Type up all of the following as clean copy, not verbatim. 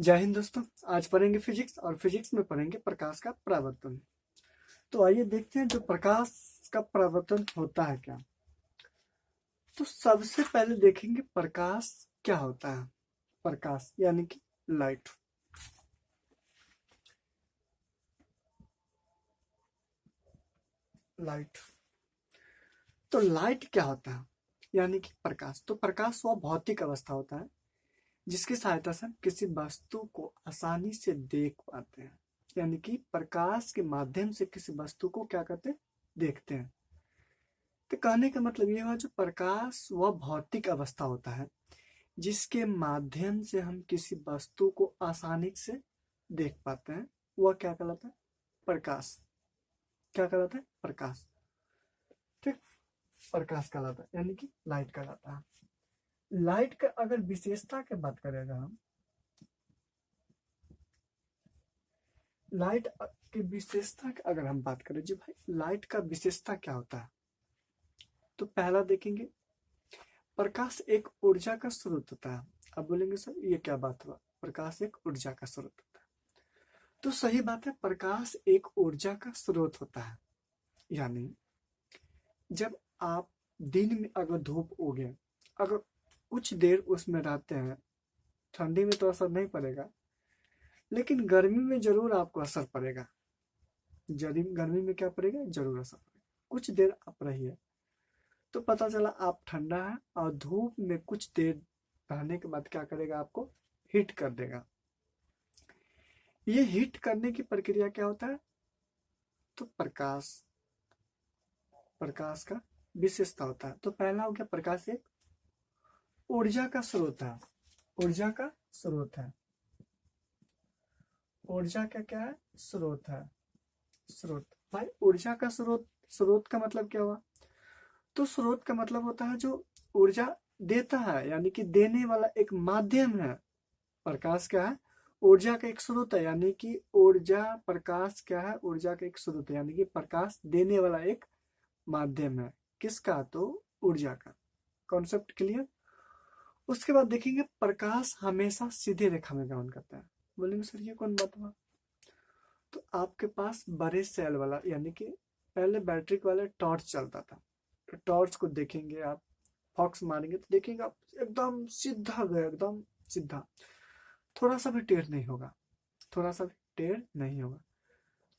जय हिंद दोस्तों। आज पढ़ेंगे फिजिक्स और फिजिक्स में पढ़ेंगे प्रकाश का परावर्तन। तो आइए देखते हैं जो प्रकाश का परावर्तन होता है क्या। तो सबसे पहले देखेंगे प्रकाश क्या होता है। प्रकाश यानी कि लाइट। लाइट तो लाइट क्या होता है यानी कि प्रकाश। तो प्रकाश वह भौतिक अवस्था होता है जिसकी सहायता से हम किसी वस्तु को आसानी से देख पाते हैं। यानी कि प्रकाश के माध्यम से किसी वस्तु को क्या करते हैं, देखते हैं। तो कहने का मतलब ये हुआ जो प्रकाश वह भौतिक अवस्था होता है जिसके माध्यम से हम किसी वस्तु को आसानी से देख पाते हैं। वह क्या कहलाता है, प्रकाश। क्या कहलाता है, प्रकाश। ठीक, प्रकाश कहलाता है यानी कि लाइट कहलाता है। लाइट का अगर विशेषता की बात करेगा हम, लाइट की विशेषता की अगर हम बात करें जी भाई, लाइट का विशेषता क्या होता है। तो पहला देखेंगे, प्रकाश एक ऊर्जा का स्रोत होता है। अब बोलेंगे सर ये क्या बात हुआ, प्रकाश एक ऊर्जा का स्रोत होता है। तो सही बात है, प्रकाश एक ऊर्जा का स्रोत होता है। यानी जब आप दिन में अगर धूप उगे, अगर कुछ देर उसमें रहते हैं, ठंडी में तो असर नहीं पड़ेगा लेकिन गर्मी में जरूर आपको असर पड़ेगा। गर्मी में क्या पड़ेगा, जरूर असर पड़ेगा। कुछ देर आप रहिए तो पता चला आप ठंडा है और धूप में कुछ देर रहने के बाद क्या करेगा, आपको हीट कर देगा। ये हीट करने की प्रक्रिया क्या होता है, तो प्रकाश, प्रकाश का विशेषता होता है। तो पहला हो गया, प्रकाश एक ऊर्जा का स्रोत है। ऊर्जा का स्रोत है। ऊर्जा का क्या है, स्रोत है। स्रोत भाई, ऊर्जा का स्रोत। स्रोत का मतलब क्या हुआ, तो स्रोत का मतलब होता है जो ऊर्जा देता है, यानी कि देने वाला एक माध्यम है। प्रकाश क्या है, ऊर्जा का एक स्रोत है। यानी कि ऊर्जा, प्रकाश क्या है, ऊर्जा का एक स्रोत है। यानी कि प्रकाश देने वाला एक माध्यम है। किसका, तो ऊर्जा का। Concept clear. उसके बाद देखेंगे, प्रकाश हमेशा सीधी रेखा में गमन करता है। बोलेंगे सर ये कौन बात हुआ, तो आपके पास बड़े सेल वाला, यानी कि पहले बैटरी वाला टॉर्च चलता था। तो टॉर्च को देखेंगे आप, फॉक्स मारेंगे तो देखेंगे आप एकदम सीधा गया, एकदम सीधा, थोड़ा सा भी टेढ़ नहीं होगा। थोड़ा सा भी टेढ़ नहीं होगा।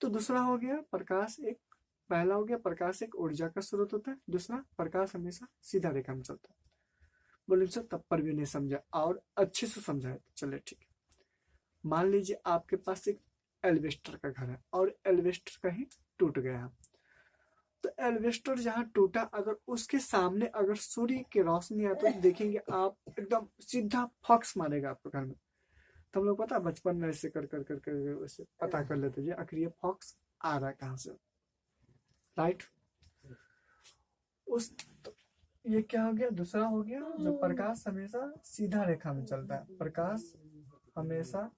तो दूसरा हो गया, प्रकाश एक, पहला हो गया प्रकाश एक ऊर्जा का स्रोत होता है। दूसरा, प्रकाश हमेशा सीधा रेखा में चलता है। बोले सर तब पर भी नहीं समझा, और अच्छे से समझाए तो चले ठीक है। मान लीजिए आपके पास एक एल्वेस्टर का घर है और एल्वेस्टर कहीं टूट गया है। तो एल्वेस्टर जहां टूटा, अगर उसके सामने अगर सूर्य की रोशनी आती है तो देखेंगे आप एकदम सीधा फॉक्स मारेगा आपके घर में। तो हम लोग पता बचपन में ऐसे कर वैसे पता कर लेते हैं आखिर ये फॉक्स आ रहा है कहाँ से, राइट। उस तो ये क्या हो गया, दूसरा हो गया जो प्रकाश हमेशा सीधा रेखा में चलता है। प्रकाश हमेशा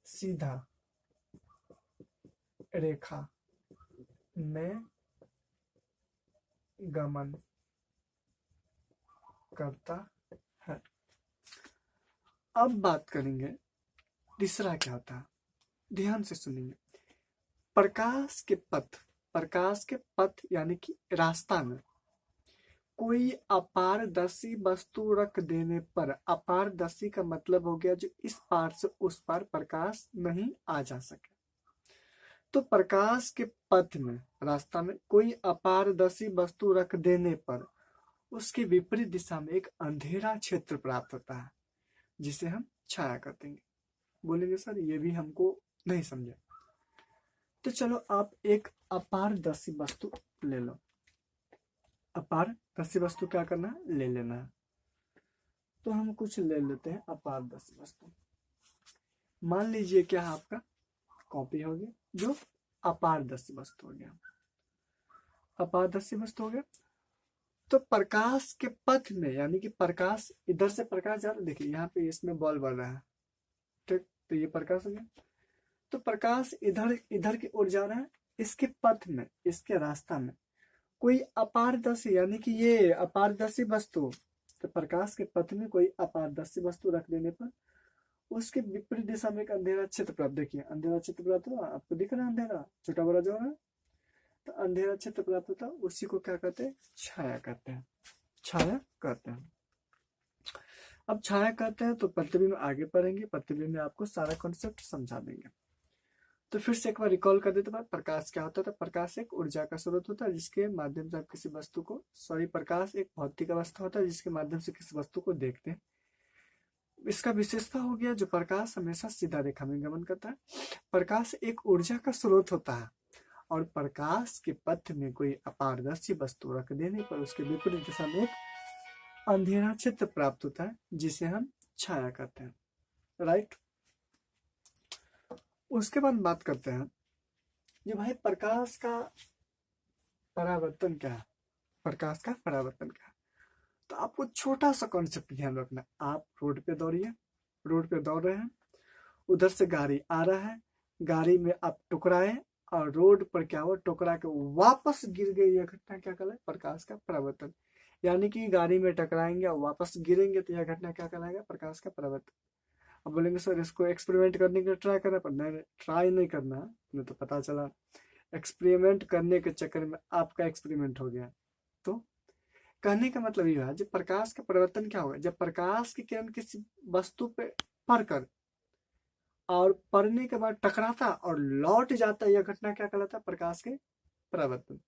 सीधा रेखा में गमन करता है। अब बात करेंगे तीसरा क्या होता है, ध्यान से सुनिए। प्रकाश के पथ, प्रकाश के पथ यानी कि रास्ता में कोई अपारदर्शी वस्तु रख देने पर, अपारदर्शी का मतलब हो गया जो इस पार से उस पार प्रकाश नहीं आ जा सके। तो प्रकाश के पथ में, रास्ता में कोई अपारदर्शी वस्तु रख देने पर उसके विपरीत दिशा में एक अंधेरा क्षेत्र प्राप्त होता है जिसे हम छाया कर देंगे। बोलेंगे सर ये भी हमको नहीं समझे, तो चलो आप एक अपारदर्शी वस्तु ले लो। अपारदर्शी वस्तु क्या करना है, ले लेना है। तो हम कुछ ले लेते हैं अपारदर्शी वस्तु। मान लीजिए क्या है, आपका कॉपी हो गया जो अपारदर्शी वस्तु हो गया। अपारदर्शी वस्तु हो गया। तो प्रकाश के पथ में, यानी कि प्रकाश इधर से प्रकाश जा रहा है, देखिए यहाँ पे इसमें बॉल बढ़ रहा है, ठीक। तो ये प्रकाश हो गया। तो प्रकाश इधर इधर की ओर जा रहा है। इसके पथ में, इसके रास्ता में कोई अपारदर्शी, यानी कि ये अपारदर्शी वस्तु, तो प्रकाश के पथ में कोई अपारदर्शी वस्तु रख देने पर उसके विपरीत दिशा में एक अंधेरा क्षेत्र प्राप्त, देखिए अंधेरा क्षेत्र प्राप्त हुआ, आपको दिख रहा है अंधेरा छोटा बड़ा जो है, तो अंधेरा क्षेत्र प्राप्त होता है, उसी को क्या कहते हैं, छाया कहते हैं, छाया कहते हैं। अब छाया कहते हैं तो प्रतिबिंब में आगे पढ़ेंगे, प्रतिबिंब में आपको सारा कॉन्सेप्ट समझा देंगे। तो फिर से एक बार रिकॉल कर देते हैं, प्रकाश क्या होता है, तो प्रकाश एक ऊर्जा का स्रोत होता है जिसके माध्यम से आप किसी वस्तु को, प्रकाश एक भौतिक अवस्था होता है जिसके माध्यम से किसी वस्तु को देखते हैं। इसका विशेषता हो गया जो प्रकाश हमेशा सीधा रेखा में गमन करता है। प्रकाश एक ऊर्जा का स्रोत होता है और प्रकाश के पथ में कोई अपारदर्शी वस्तु रख देने पर उसके विपरीत दिशा में एक अंधेरा क्षेत्र प्राप्त होता है जिसे हम छाया कहते हैं, राइट। उसके बाद बात करते हैं कि भाई प्रकाश का परावर्तन क्या है, प्रकाश का परावर्तन क्या है। तो आपको छोटा सा कॉन्सेप्ट ध्यान रखना, आप रोड पे दौड़िए, रोड पे दौड़ रहे हैं, उधर से गाड़ी आ रहा है, गाड़ी में आप टकराए और रोड पर क्या हुआ, टकरा के वापस गिर गई, यह घटना क्या कहलाए, प्रकाश का परावर्तन। यानी कि गाड़ी में टकराएंगे और वापस गिरेंगे तो यह घटना क्या कहलाएगा, प्रकाश का परावर्तन। अब बोलेंगे सर इसको एक्सपेरिमेंट करने के लिए ट्राई करना, पर नहीं, ट्राई नहीं करना, नहीं तो पता चला एक्सपेरिमेंट करने के चक्कर में आपका एक्सपेरिमेंट हो गया। तो कहने का मतलब यह है जब प्रकाश का परिवर्तन क्या होगा, जब प्रकाश की किरण किसी वस्तु पे पड़कर और पड़ने के बाद टकराता और लौट जाता, यह घटना क्या कहलाता है, प्रकाश के परावर्तन।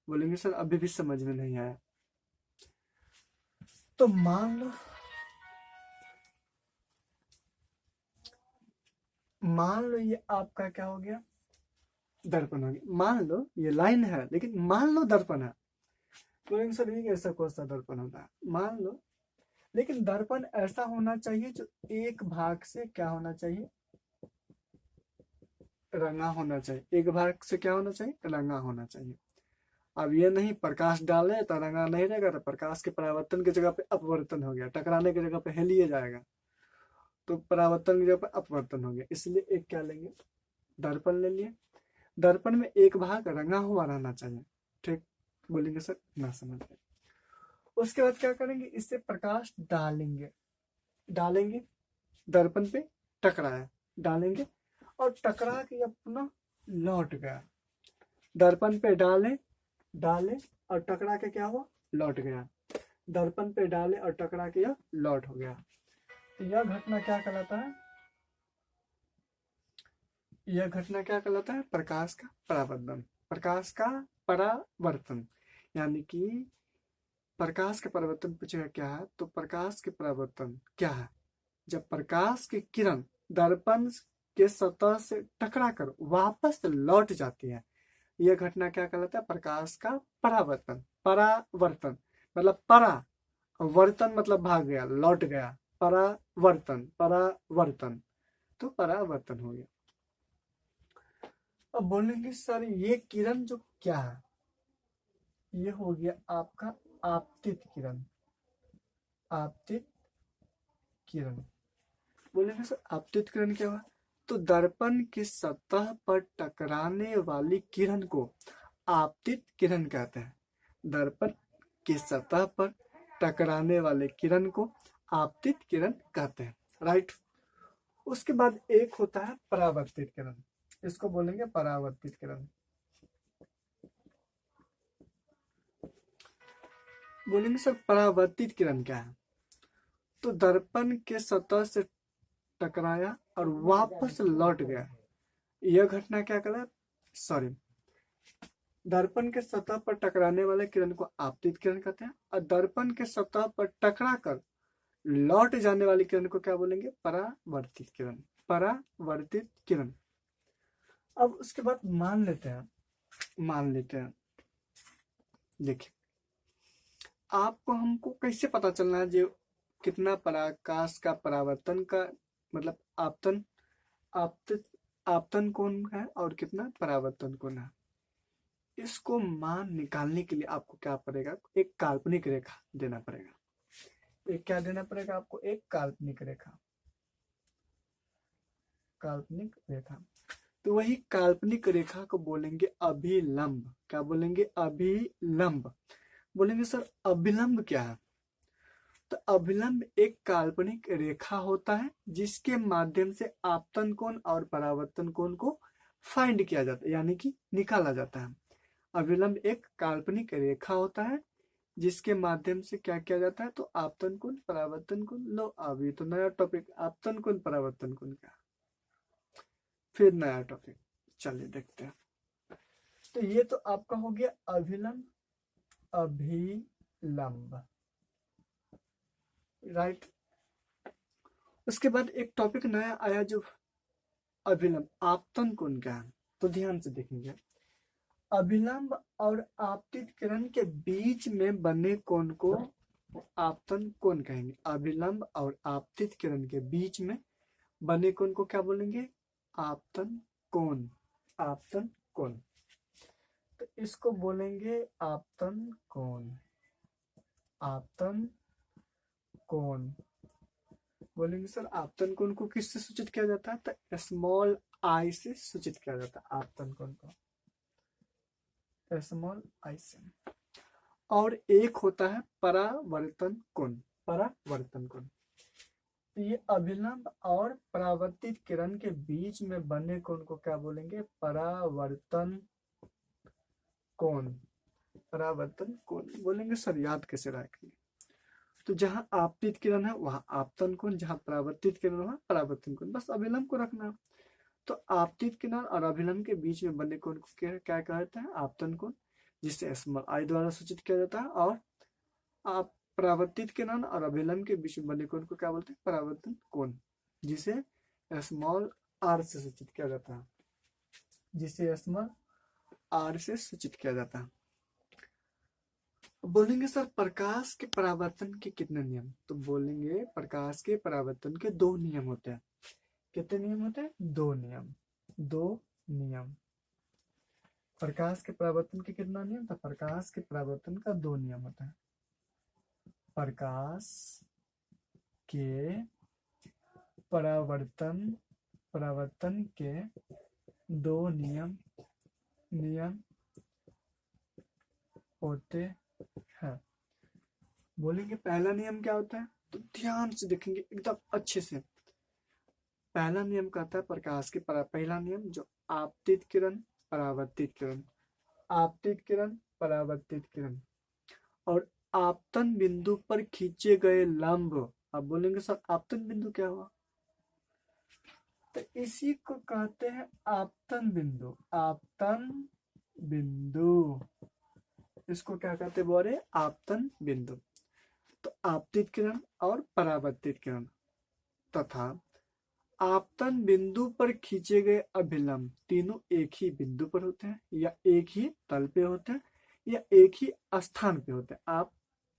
बोलेंगे सर अभी भी समझ में नहीं आया। तो मान लो ये आपका क्या हो गया, दर्पण हो गया। मान लो ये लाइन है लेकिन मान लो दर्पण है, बोलेंगे सर ये कैसा कौन सा दर्पण होता है, मान लो, लेकिन दर्पण ऐसा होना चाहिए जो एक भाग से क्या होना चाहिए, रंगा होना चाहिए, एक भाग से क्या होना चाहिए, रंगा होना चाहिए। अब ये नहीं प्रकाश डाले तो रंगा नहीं रहेगा, तो प्रकाश के परावर्तन की जगह पे अपवर्तन हो गया, टकराने की जगह पे हेलिए जाएगा, तो परावर्तन की जगह पे अपवर्तन हो गया। इसलिए एक क्या लेंगे, दर्पण ले लिए, दर्पण में एक भाग रंगा हुआ रहना चाहिए, ठीक। बोलेंगे सर ना समझ गए। उसके बाद क्या करेंगे, इससे प्रकाश डालेंगे, दर्पण पे टकराया, डालेंगे और टकरा के अपना लौट गया, दर्पण पे डाले और टकरा के क्या हुआ, लौट गया, दर्पण पे डाले और टकरा के यह लौट हो गया। तो यह घटना क्या कहलाता है, यह घटना क्या कहलाता है, प्रकाश का परावर्तन, प्रकाश का परावर्तन। यानी कि प्रकाश के परावर्तन पूछेगा क्या है, तो प्रकाश के परावर्तन क्या है, जब प्रकाश की किरण दर्पण के सतह से टकराकर वापस लौट जाती है, यह घटना क्या कहलाता है, प्रकाश का परावर्तन। परावर्तन मतलब वर्तन मतलब भाग गया, लौट गया, परावर्तन, तो परावर्तन हो गया। अब बोलेंगे सर ये किरण जो क्या है, ये हो गया आपका आपतित किरण, आपतित किरण। बोलेंगे सर आपतित किरण क्या हुआ, तो दर्पण की सतह पर टकराने वाली किरण को आपतित किरण कहते हैं, दर्पण की सतह पर टकराने वाले किरण को आपतित किरण कहते हैं, राइट। उसके बाद एक होता है परावर्तित किरण, इसको बोलेंगे परावर्तित किरण। बोलेंगे सर परावर्तित किरण क्या है, तो दर्पण के सतह से टकराया और वापस लौट गया, यह घटना क्या कहलाता, सॉरी, दर्पण के सतह पर टकराने वाले किरण को आपतित किरण कहते हैं और दर्पण के सतह पर टकरा कर लौट जाने वाली किरण को क्या बोलेंगे, परावर्तित किरण, परावर्तित किरण। अब उसके बाद मान लेते हैं, देखिए आपको हमको कैसे पता चलना है जो कितना प्रकाश का परावर्तन का मतलब आपतन कोण है और कितना परावर्तन कोण है, इसको मान निकालने के लिए आपको क्या पड़ेगा, एक काल्पनिक रेखा देना पड़ेगा। एक क्या देना पड़ेगा आपको, एक काल्पनिक रेखा, काल्पनिक रेखा। तो वही काल्पनिक रेखा को बोलेंगे अभिलंब, क्या बोलेंगे, अभिलंब। बोलेंगे सर अभिलंब क्या है, तो अभिलंब एक काल्पनिक रेखा होता है जिसके माध्यम से आपतन कोण और परावर्तन कोण को फाइंड किया जाता है, यानी कि निकाला जाता है। अभिलंब एक काल्पनिक रेखा होता है जिसके माध्यम से क्या किया जाता है, तो आपतन कोण परावर्तन कोण। लो अभी तो नया टॉपिक आपतन कोण परावर्तन कोण का, फिर नया टॉपिक, चलिए देखते हैं। तो ये तो आपका हो गया अभिलंब, अभिलंब, राइट। उसके बाद एक टॉपिक नया आया जो अभिलंब आपतन कोण का है। तो ध्यान से देखेंगे, अभिलंब और आपतित किरण के बीच में बने कोण को आपतन कोण कहेंगे। अभिलंब और आपतित किरण के बीच में बने कोण को क्या बोलेंगे, आपतन कोण। आपतन कोण, तो इसको बोलेंगे आपतन कोण। आपतन कोण बोलेंगे सर, आपतन कोण को किससे सूचित किया जाता है, तो स्मॉल आई से सूचित किया जाता है आपतन कोण को, स्मॉल आई से। और एक होता है परावर्तन कोण। परावर्तन कोण, ये अभिलंब और परावर्तित किरण के बीच में बने कोण को क्या बोलेंगे, परावर्तन कोण। परावर्तन कोण बोलेंगे सर, याद कैसे रखेंगे, तो जहां आपतित किरण है वहां आपतन कोण, जहां परावर्तित किरण वहां परावर्तन कोण, बस अभिलंब को रखना। तो आपतित किरण और अभिलंब के बीच में बने कोण को क्या कहते हैं, आपतन कोण, जिसे स्मॉल आई द्वारा सूचित किया जाता है। और आप परावर्तित किरण और अभिलंब के बीच में बने कोण को क्या बोलते हैं, परावर्तन कोण, जिसे स्मॉल आर से सूचित किया जाता है, जिसे स्मॉल आर से सूचित किया जाता है। बोलेंगे सर प्रकाश के परावर्तन के कितने नियम, तो बोलेंगे प्रकाश के परावर्तन के दो नियम होते हैं। कितने नियम होते हैं, दो नियम। दो नियम, प्रकाश के परावर्तन के कितना नियम था, प्रकाश के परावर्तन का दो नियम होता है। प्रकाश के परावर्तन के दो नियम होते हैं। बोलेंगे पहला नियम क्या होता है, तो ध्यान से देखेंगे एकदम अच्छे से। पहला नियम कहता है प्रकाश के पहला नियम जो आपतित किरण परावर्तित किरण, आपतित किरण परावर्तित किरण और आपतन बिंदु पर खींचे गए लंब। अब बोलेंगे सर आपतन बिंदु क्या हुआ, तो इसी को कहते हैं आपतन बिंदु। आपतन बिंदु, इसको क्या कहते हैं, बोले आपतन बिंदु। तो आपतित किरण और परावर्तित किरण तथा आपतन बिंदु पर खींचे गए अभिलंब तीनों एक ही बिंदु पर होते हैं, या एक ही तल पे होते हैं, या एक ही स्थान पे होते हैं। आप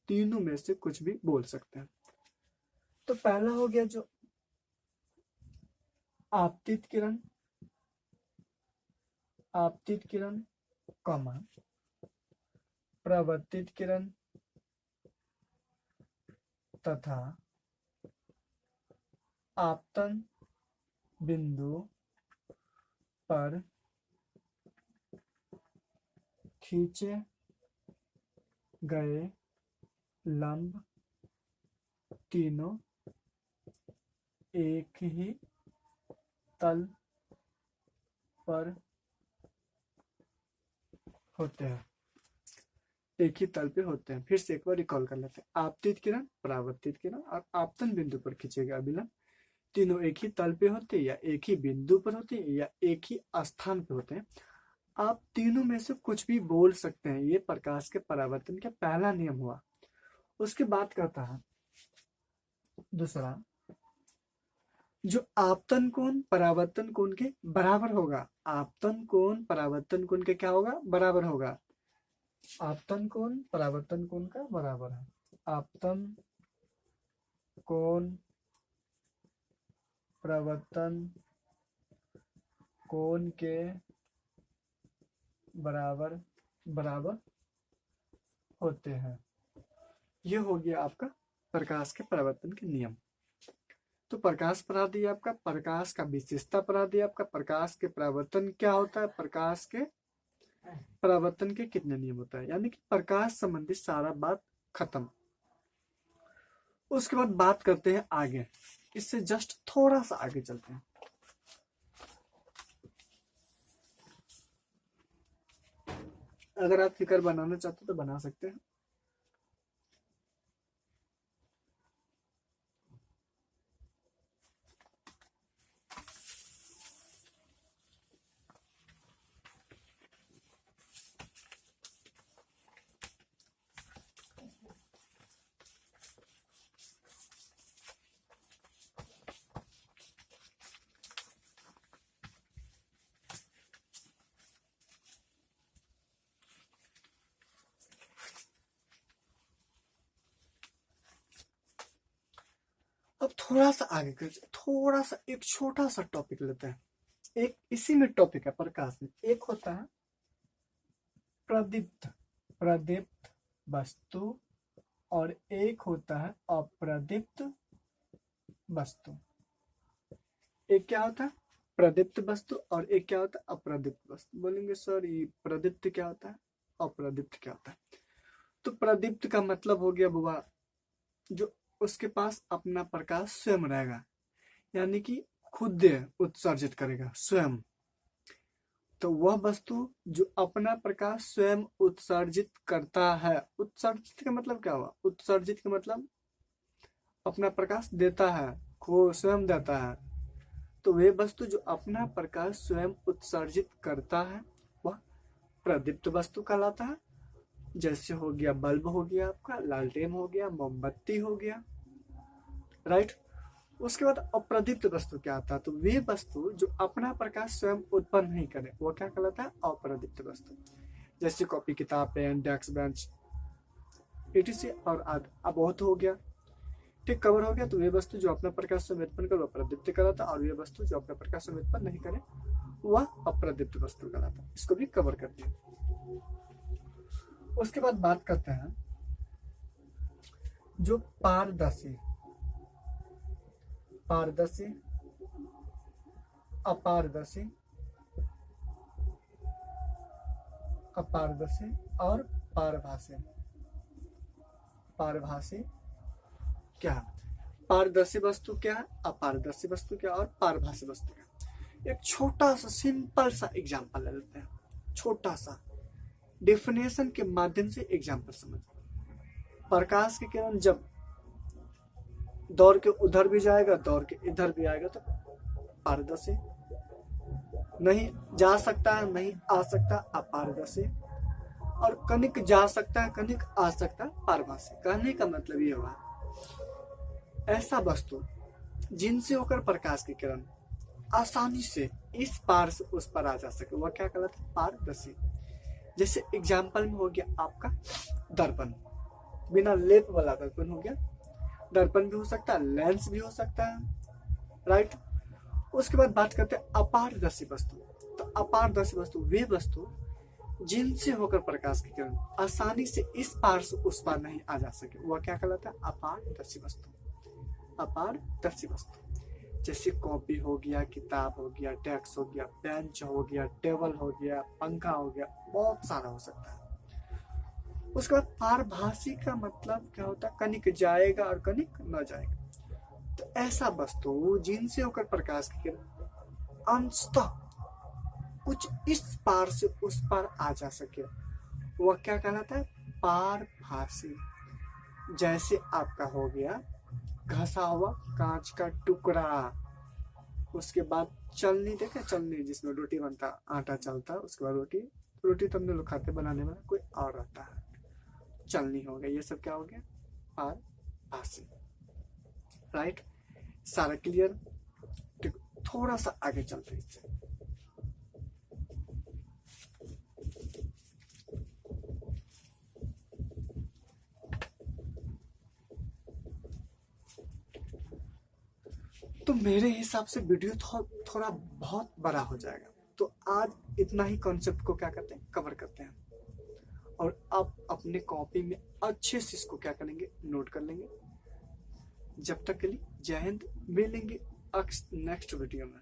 तीनों में से कुछ भी बोल सकते हैं। तो पहला हो गया जो आपतित किरण, आपतित किरण कॉमा परावर्तित किरण तथा आपतन बिंदु पर खींचे गए लंब तीनों एक ही तल पर होते हैं, एक ही तल पे होते हैं। फिर से एक बार रिकॉल कर लेते हैं, आपतित किरण परावर्तित किरण और आपतन बिंदु पर खींचे गए अभिलंब तीनों एक ही तल पे होते हैं, या एक ही बिंदु पर होते हैं, या एक ही स्थान पे होते हैं। आप तीनों में से कुछ भी बोल सकते हैं। ये प्रकाश के परावर्तन का पहला नियम हुआ। उसके बाद कहता है दूसरा, जो आपतन कोण परावर्तन कोण के बराबर होगा। आपतन कोण परावर्तन कोण के क्या होगा, बराबर होगा। आपतन कोण परावर्तन कोण का बराबर है। आपतन कोण परावर्तन कोण के बराबर होते हैं। ये हो गया आपका प्रकाश के परावर्तन के नियम। तो प्रकाश पढ़ा दिया आपका, प्रकाश का विशेषता पढ़ा दिया आपका, प्रकाश के परावर्तन क्या होता है, प्रकाश के परावर्तन के कितने नियम होता है, यानी कि प्रकाश संबंधी सारा बात खत्म। उसके बाद बात करते हैं आगे, इससे जस्ट थोड़ा सा आगे चलते हैं। अगर आप फिगर बनाना चाहते हो तो बना सकते हैं। अब थोड़ा सा आगे कर, थोड़ा सा एक छोटा सा टॉपिक लेते हैं। एक इसी में टॉपिक है प्रकाश में। एक होता है प्रदीप्त प्रदीप्त वस्तु और एक होता है अप्रदीप्त वस्तु। एक क्या होता है प्रदीप्त वस्तु और एक क्या होता है अप्रदीप्त वस्तु। बोलेंगे सर ये प्रदीप्त क्या होता है, अप्रदीप्त क्या होता है? तो प्रदीप्त का मतलब हो गया बुआ जो उसके पास अपना प्रकाश स्वयं रहेगा, यानी कि खुद उत्सर्जित करेगा स्वयं। तो वह वस्तु जो अपना प्रकाश स्वयं उत्सर्जित करता है। उत्सर्जित का मतलब क्या हुआ? उत्सर्जित का मतलब अपना प्रकाश देता है, को स्वयं देता है। तो वे वस्तु जो अपना प्रकाश स्वयं उत्सर्जित करता है वह प्रदीप्त वस्तु कहलाता है। जैसे हो गया बल्ब हो गया, आपका लालटेन हो गया, मोमबत्ती हो गया, राइट। उसके बाद अप्रदीप्त वस्तु क्या आता है? तो वे वस्तु जो अपना प्रकाश स्वयं उत्पन्न नहीं करे वो क्या कहलाता है? अप्रदीप्त वस्तु। जैसे कॉपी किताब पेन डेस्क बेंच etc और आदि। अब बहुत हो गया, ठीक, कवर हो गया। तो वे वस्तु जो अपना प्रकाश स्वयं उत्पन्न करे वह प्रदीप्त कहलाता है और वे वस्तु जो अपना प्रकाश स्वयं उत्पन्न नहीं करे वह अप्रदीप्त वस्तु कहलाता है। इसको भी कवर कर दिया। उसके बाद बात करते हैं जो पारदर्शी पारदर्शी अपारदर्शी अपारदर्शी और पारभासी। पारभासी क्या? पारदर्शी वस्तु क्या है, अपारदर्शी वस्तु क्या और पारभासी वस्तु क्या? एक छोटा सा सिंपल सा एग्जांपल ले लेते हैं, छोटा सा डेफिनेशन के माध्यम से एग्जांपल समझ। प्रकाश की किरण जब दौड़ के उधर भी जाएगा दौड़ के इधर भी आएगा तो पारदर्शी, नहीं जा सकता है नहीं आ सकता अपारदर्शी, और कनिक जा सकता है कनिक आ सकता है पारभासी। कहने का मतलब ये हुआ ऐसा वस्तु जिनसे होकर प्रकाश की किरण आसानी से इस पार से उस पर आ जा सके वह क्या कहलाता है? पारदर्शी। जैसे एग्जाम्पल में हो गया आपका दर्पण, बिना लेप वाला दर्पण हो गया। दर्पण भी हो सकता है, लेंस भी हो सकता है, राइट। उसके बाद बात करते हैं अपारदर्शी वस्तु। तो अपारदर्शी वस्तु वे वस्तु जिनसे होकर प्रकाश की किरण आसानी से इस पार से उस पार नहीं आ जा सके वह क्या कहलाता है? अपारदर्शी वस्तु। अपारदर्शी वस्तु जैसे कॉपी हो गया, किताब हो गया, डेस्क हो गया, बेंच हो गया, टेबल हो गया, पंखा हो गया, बहुत सारा हो सकता है। उसके बाद पारभासी का मतलब क्या होता है? कनिक जाएगा और कनिक न जाएगा। तो ऐसा वस्तु जिनसे होकर प्रकाश की किरण अंशतः कुछ इस पार से उस पार आ जा सके वह क्या कहलाता है? पारभासी। जैसे आपका हो गया घसा हुआ कांच का टुकड़ा, उसके बाद चलनी, देखे चलनी जिसमें रोटी बनता, आटा चलता, उसके बाद रोटी रोटी तो हम लोग खाते, बनाने वाला कोई और रहता है, चलनी हो गया। ये सब क्या हो गया? पारभासी, राइट। सारा क्लियर? थोड़ा सा आगे चलते हैं इससे। तो मेरे हिसाब से वीडियो थोड़ा बहुत बड़ा हो जाएगा, तो आज इतना ही कॉन्सेप्ट को क्या करते हैं? कवर करते हैं। और आप अपने कॉपी में अच्छे से इसको क्या करेंगे? नोट कर लेंगे। जब तक के लिए जय हिंद, मिलेंगे नेक्स्ट वीडियो में।